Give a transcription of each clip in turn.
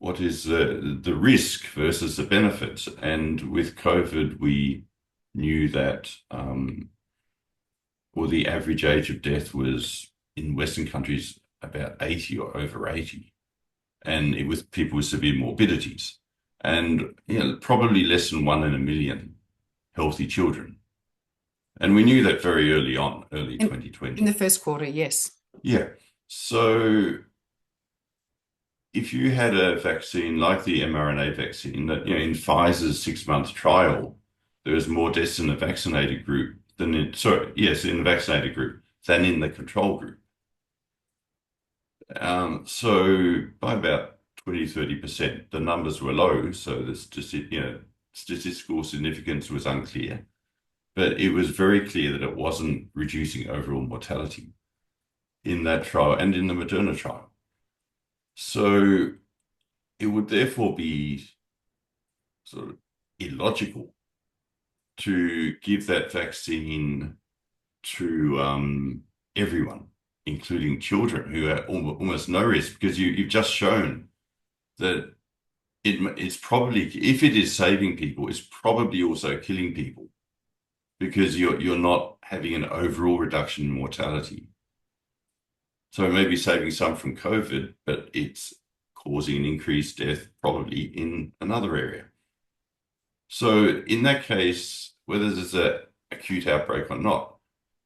what is the risk versus the benefits. And with COVID, we knew that, or the average age of death was in Western countries about 80 or over 80, and it was people with severe morbidities, and probably less than 1 in a million healthy children. And we knew that very early on, early In the 2020. first quarter, yes. Yeah. So if you had a vaccine like the mRNA vaccine that, in Pfizer's 6-month trial, there was more deaths in the vaccinated group than in, sorry, yes, in the vaccinated group than in the control group. So by about 20-30%, the numbers were low. So statistical significance was unclear, but it was very clear that it wasn't reducing overall mortality in that trial and in the Moderna trial. So it would therefore be sort of illogical to give that vaccine to everyone, including children who are almost no risk, because you've just shown that it's probably, if it is saving people, it's probably also killing people because you're not having an overall reduction in mortality. So it may be saving some from COVID, but it's causing an increased death probably in another area. So in that case, whether there's an acute outbreak or not,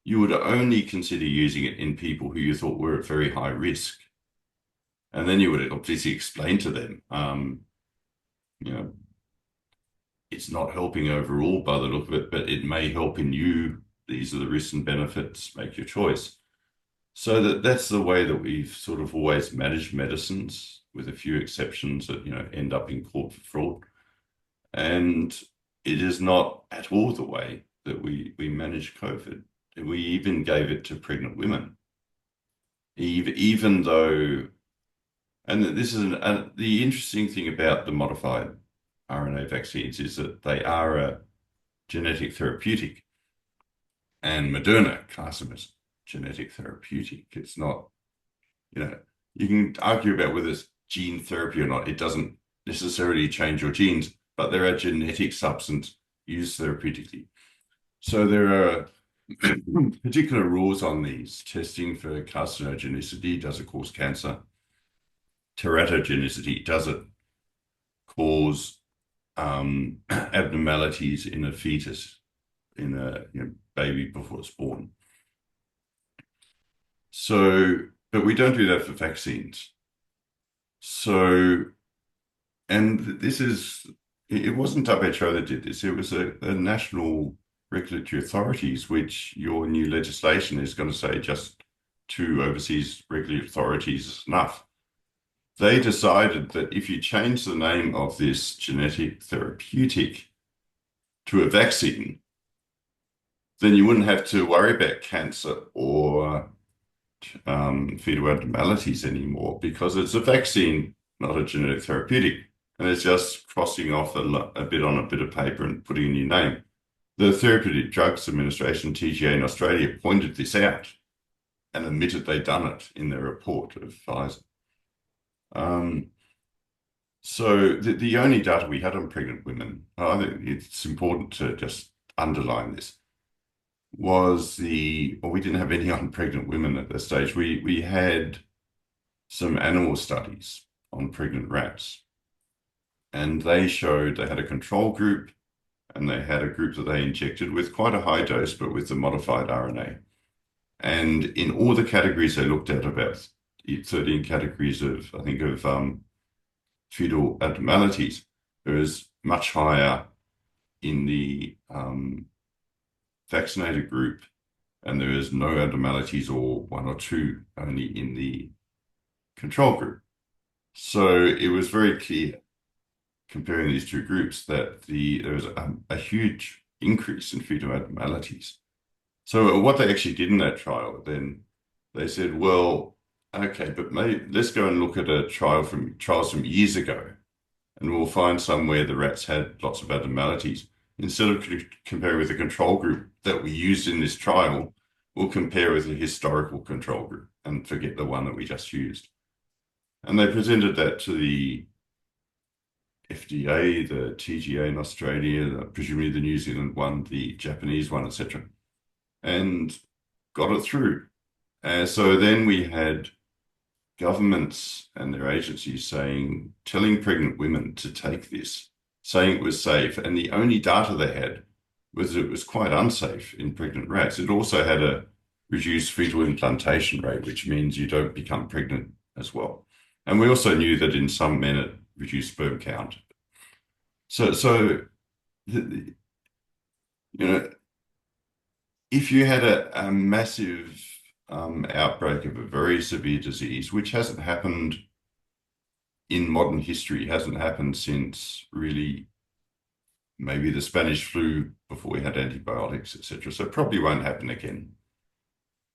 you would only consider using it in people who you thought were at very high risk. And then you would obviously explain to them, it's not helping overall by the look of it, but it may help in you. These are the risks and benefits, make your choice. So that's the way that we've sort of always managed medicines, with a few exceptions that, end up in court for fraud. And it is not at all the way that we manage COVID. We even gave it to pregnant women, even though, and this is the interesting thing about the modified RNA vaccines is that they are a genetic therapeutic, and Moderna class them as genetic therapeutic. It's not, you can argue about whether it's gene therapy or not. It doesn't necessarily change your genes, but they're a genetic substance used therapeutically. So there are particular rules on these. Testing for carcinogenicity, does it cause cancer? Teratogenicity, does it cause abnormalities in a fetus, in a baby before it's born? So, but we don't do that for vaccines. So, and it wasn't WHO that did this. It was a national regulatory authorities, which your new legislation is going to say just 2 overseas regulatory authorities is enough. They decided that if you change the name of this genetic therapeutic to a vaccine, then you wouldn't have to worry about cancer or fetal abnormalities anymore, because it's a vaccine, not a genetic therapeutic. And it's just crossing off a bit on a bit of paper and putting a new name. The Therapeutic Drugs Administration, TGA in Australia, pointed this out and admitted they'd done it in their report of Pfizer. So the only data we had on pregnant women, I think it's important to just underline this, was we didn't have any on pregnant women at that stage. We had some animal studies on pregnant rats, and they showed they had a control group and they had a group that they injected with quite a high dose, but with the modified RNA. And in all the categories they looked at, about 13 categories of fetal abnormalities, there was much higher in the vaccinated group, and there is no abnormalities, or 1 or 2 only, in the control group. So it was very clear, comparing these 2 groups, that there was a huge increase in fetal abnormalities. So what they actually did in that trial, then they said, well, okay, but let's go and look at a trials from years ago, and we'll find somewhere the rats had lots of abnormalities. Instead of comparing with the control group that we used in this trial, we'll compare with the historical control group and forget the one that we just used. And they presented that to the FDA, the TGA in Australia, presumably the New Zealand one, the Japanese one, etc., and got it through. So then we had governments and their agencies telling pregnant women to take this, saying it was safe, and the only data they had was it was quite unsafe in pregnant rats. It also had a reduced fetal implantation rate, which means you don't become pregnant as well. And we also knew that in some men it reduced sperm count. So you know, if you had a massive outbreak of a very severe disease, which hasn't happened in modern history, hasn't happened since really maybe the Spanish flu before we had antibiotics, etc. So it probably won't happen again.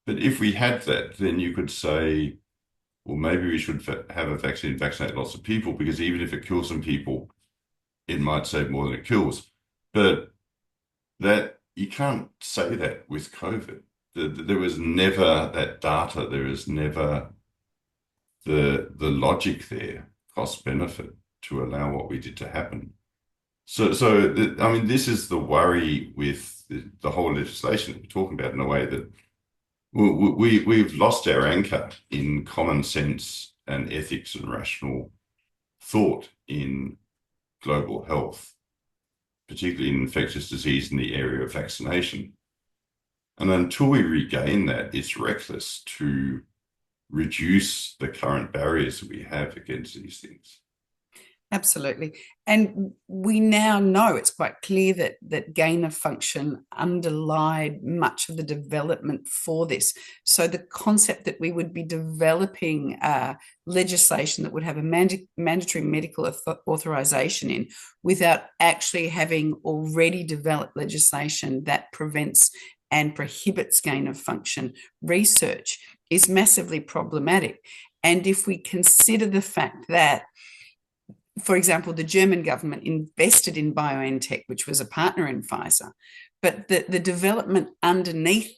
But if we had that, then you could say, well, maybe we should have a vaccine, vaccinate lots of people, because even if it kills some people, it might save more than it kills. But that you can't say that with COVID. There was never that data. There was never the logic there, cost benefit, to allow what we did to happen. I mean, this is the worry with the whole legislation that we're talking about, in a way that we've lost our anchor in common sense and ethics and rational thought in global health, particularly in infectious disease in the area of vaccination. And until we regain that, it's reckless to reduce the current barriers that we have against these things. Absolutely. And we now know, it's quite clear that gain of function underlied much of the development for this. So the concept that we would be developing legislation that would have a mandatory medical authorization in, without actually having already developed legislation that prevents and prohibits gain of function research, is massively problematic. And if we consider the fact that, for example, the German government invested in BioNTech, which was a partner in Pfizer, but the development underneath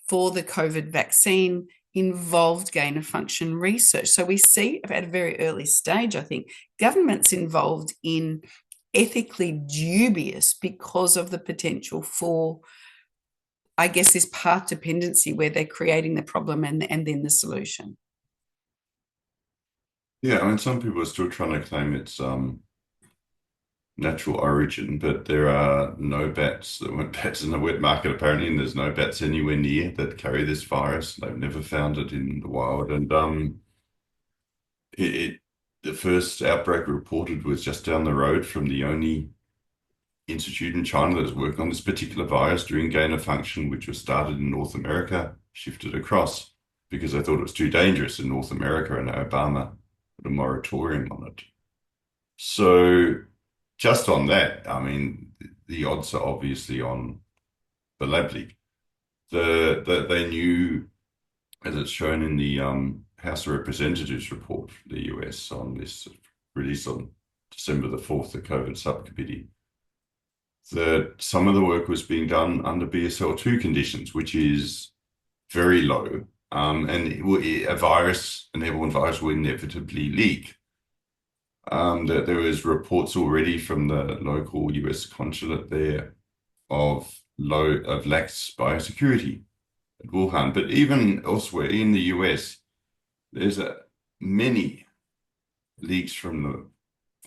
for the COVID vaccine involved gain of function research. So we see at a very early stage, I think, governments involved in ethically dubious, because of the potential for, I guess, this path dependency where they're creating the problem and then the solution. Yeah, I mean, some people are still trying to claim its natural origin, but there are no bats. There weren't bats in the wet market, apparently, and there's no bats anywhere near that carry this virus. They've never found it in the wild. And the first outbreak reported was just down the road from the only institute in China that was working on this particular virus doing gain of function, which was started in North America, shifted across because they thought it was too dangerous in North America, and Obama put a moratorium on it. So just on that, I mean, the odds are obviously on the lab leak. They knew, as it's shown in the House of Representatives report for the US on this, released on December the 4th, the COVID subcommittee, that some of the work was being done under BSL-2 conditions, which is very low. And a virus, an airborne virus, will inevitably leak. That there was reports already from the local US consulate there of lax biosecurity at Wuhan. But even elsewhere in the US, there's many leaks from the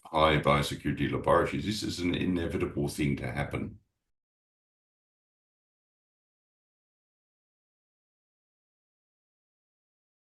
high biosecurity laboratories. This is an inevitable thing to happen.